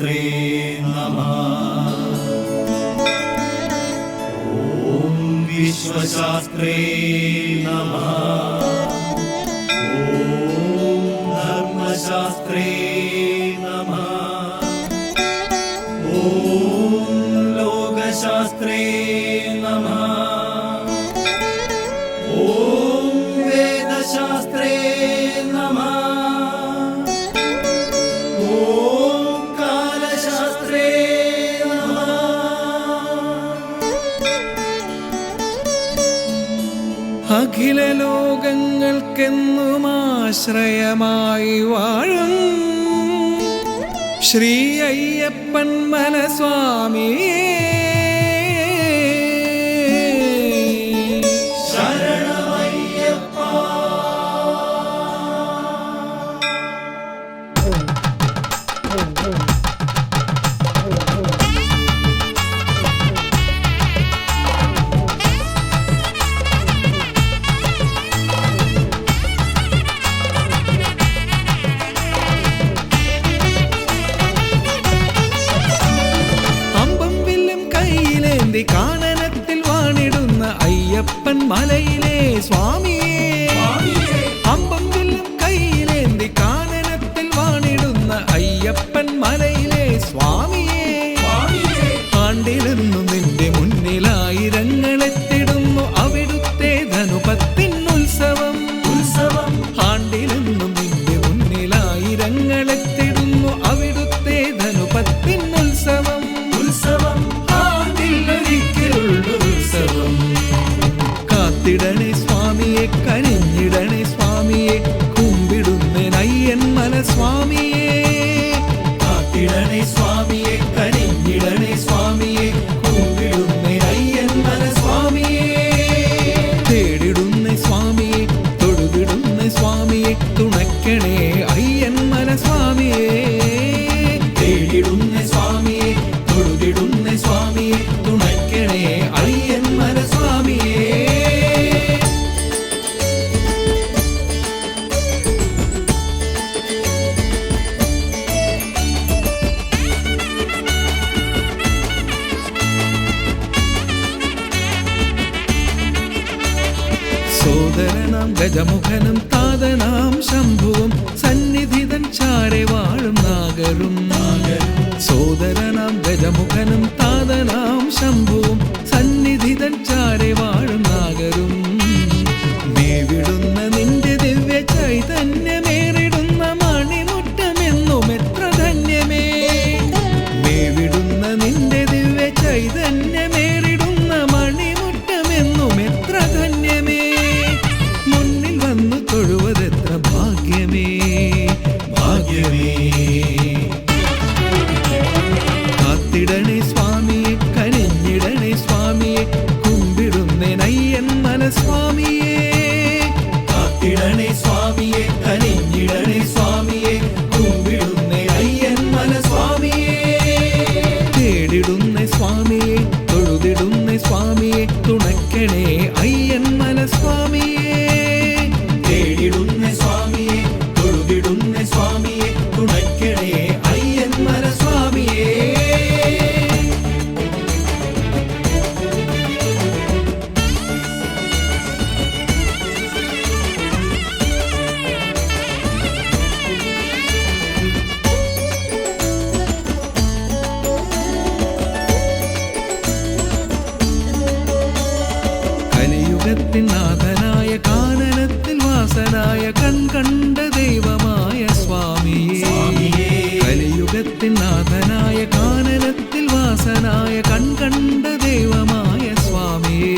വിശ്വശാസ്ത്രേ നമഃ. ഓം വിശ്വശാസ്ത്രേ നമഃ. ഓം ധർമ്മശാസ്ത്രേ നമഃ. ഓം ലോകശാസ്ത്രേ നമഃ. ഓം വേദശാസ്ത്രേ നമഃ. ഓം കാലശാസ്ത്രേ നമഃ. അഖില ലോകങ്ങൾക്കെന്നും ആശ്രയമായി വാഴും ശ്രീ അയ്യപ്പൻ മനസ്വാമിയേ ശരണമയ്യപ്പ. കാനനത്തിൽ വാണിടുന്ന അയ്യപ്പൻ മലയിലെ സ്വാമിയേ. അമ്പം വില്ലും കയ്യിലേന്തി കാനനത്തിൽ വാണിടുന്ന അയ്യപ്പൻ മലയിലെ സ്വാമിയേ. ആണ്ടിലെന്നും നിന്റെ മുന്നിലായിരങ്ങളെത്തിടുന്നു അവിടുത്തെ ധനുപത്തിനുത്സവം. ആണ്ടിലെന്നും നിന്റെ മുന്നിലായിരങ്ങളെത്തിടുന്നു അവിടുത്തെ ധനുപത്തിനുത്സവം. കാത്തിടണേ സ്വാമിയെ, കനിഞ്ഞിടണേ സ്വാമിയെ, കുമ്പിടുന്നയ്യൻ മനസ്വാമിയേ. കാത്തിടണേ സ്വാമിയെ, കനിഞ്ഞിടണേ സ്വാമിയെ, കുമ്പിടുന്നയ്യൻ മനസ്വാമിയേ. തേടിടുന്ന സ്വാമിയെ, തൊടുതിടുന്ന സ്വാമിയെ, തുണയ്ക്കണേ അയ്യൻ മനസ്വാമിയേ. തേടിടുന്ന സ്വാമിയെ, തൊടുതിടുന്ന സ്വാമിയെ, തുണയ്ക്കണേ അയ്യൻ മനസ്വാമിയേ. സോദരനാം ഗജമുഖനും താതനാം ശംഭുവും സന്നിധിതൻ ചാരെ വാഴും നാഗരും. സോദരനാം ഗജമുഖനും താതനാം ശംഭുവും സന്നിധിതൻ ചാരെ വാഴും നാഗരും. മേവിടുന്ന നിന്റെ ദിവ്യ ചൈതന്യമേറിടുന്ന മണിമുറ്റമെന്നും എത്ര ധന്യമേ. മേവിടുന്ന നിന്റെ ദിവ്യ ചൈതന്യമേറിടുന്ന മണിമുറ്റമെന്നും എത്ര ധന്യമേ. മുന്നിൽ വന്നു തൊഴുവതെത്ര ഭാഗ്യമേ, ഭാഗ്യമേ. കാത്തിടണേ സ്വാമിയെ, കനിഞ്ഞിടണേ സ്വാമിയെ, കുമ്പിടുന്നയ്യൻ മനസ്വാമിയേ. കാത്തിടണേ സ്വാമിയെ, കനിഞ്ഞിടണേ സ്വാമിയെ, കുമ്പിടുന്നയ്യൻ മനസ്വാമിയേ. തേടിടുന്ന സ്വാമിയെ, തൊഴുതിടുന്ന സ്വാമിയെ, തുണയ്ക്കണേ അയ്യൻ മനസ്വാമിയേ. തേടിടുന്ന സ്വാമിയെ, തൊഴുതിടുന്ന സ്വാമിയെ, തുണയ്ക്കണേ അയ്യൻ മനസ്വാമിയേ. കലിയുഗത്തിൻ നാഥനായ കാനനത്തിൽ വാസനായ കൺകണ്ട ദൈവമായ സ്വാമിയേ. കലിയുഗത്തിൻ നാഥനായ കാനനത്തിൽ വാസനായ കൺകണ്ട ദൈവമായ സ്വാമിയേ.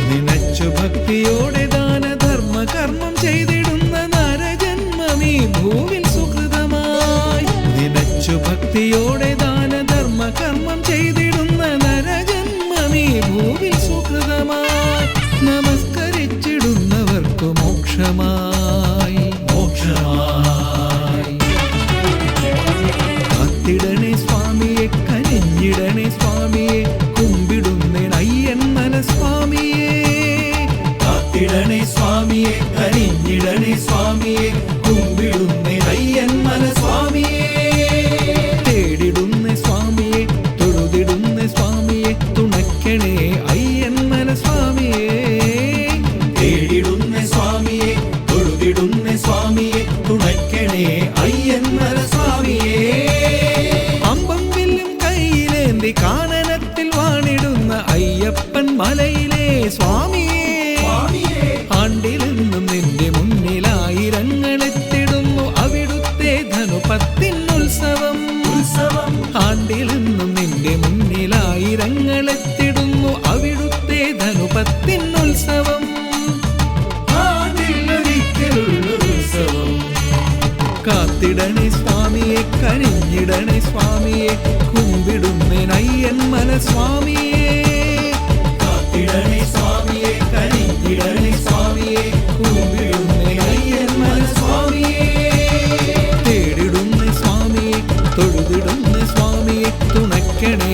നിനച്ചു ഭക്തിയോടെ ദാനധർമ്മ കർമ്മം ചെയ്തിടുന്ന നരജന്മമീ ഭൂവിൽ സുഹൃതമായി. നിനച്ചു ഭക്തിയോടെ ദാനധർമ്മ കർമ്മം ചെയ്തിടുന്ന നരജന്മമീ ഭൂവിൽ സുഹൃതമായി. നമസ്കരിച്ചിടുന്നവർക്കു മോക്ഷമായി, മോക്ഷമായി. കാത്തിടണേ സ്വാമിയെ, കനിഞ്ഞിടണേ സ്വാമിയെ, കുമ്പിടുന്നയ്യൻ മനസ്വാമിയേ. കാത്തിടണേ സ്വാമിയെ, കനിഞ്ഞിടണേ സ്വാമിയെ, കുമ്പിടുന്നയ്യൻ മനസ്വാമിയേ. തേടിടുന്ന കാനനത്തിൽ വാണിടുന്ന അയ്യപ്പൻ മലയിലെ സ്വാമിയേ, ആണ്ടിലെന്നും നിന്റെ മുന്നിലായിരങ്ങളെത്തിടുന്നു അവിടുത്തെ ധനുപത്തിനുത്സവം. ആണ്ടിലെന്നും നിന്റെ മുന്നിലായിരങ്ങളെത്തിടുന്നു അവിടുത്തെ ധനുപത്തിനുത്സവം. കാത്തിടണേ സ്വാമിയെ, കനിഞ്ഞിടണേ സ്വാമിയെ, കുമ്പിടുന്നേനയ്യൻ മല സ്വാമിയെ. കാത്തിടണേ സ്വാമിയെ, കനിഞ്ഞിടണേ സ്വാമിയെ, കുമ്പിടുന്നേനയ്യൻ മല സ്വാമിയെ. തേടിടുന്ന സ്വാമിയെ, തൊഴുതിടുന്ന സ്വാമിയെ, തുണയ്ക്കണേ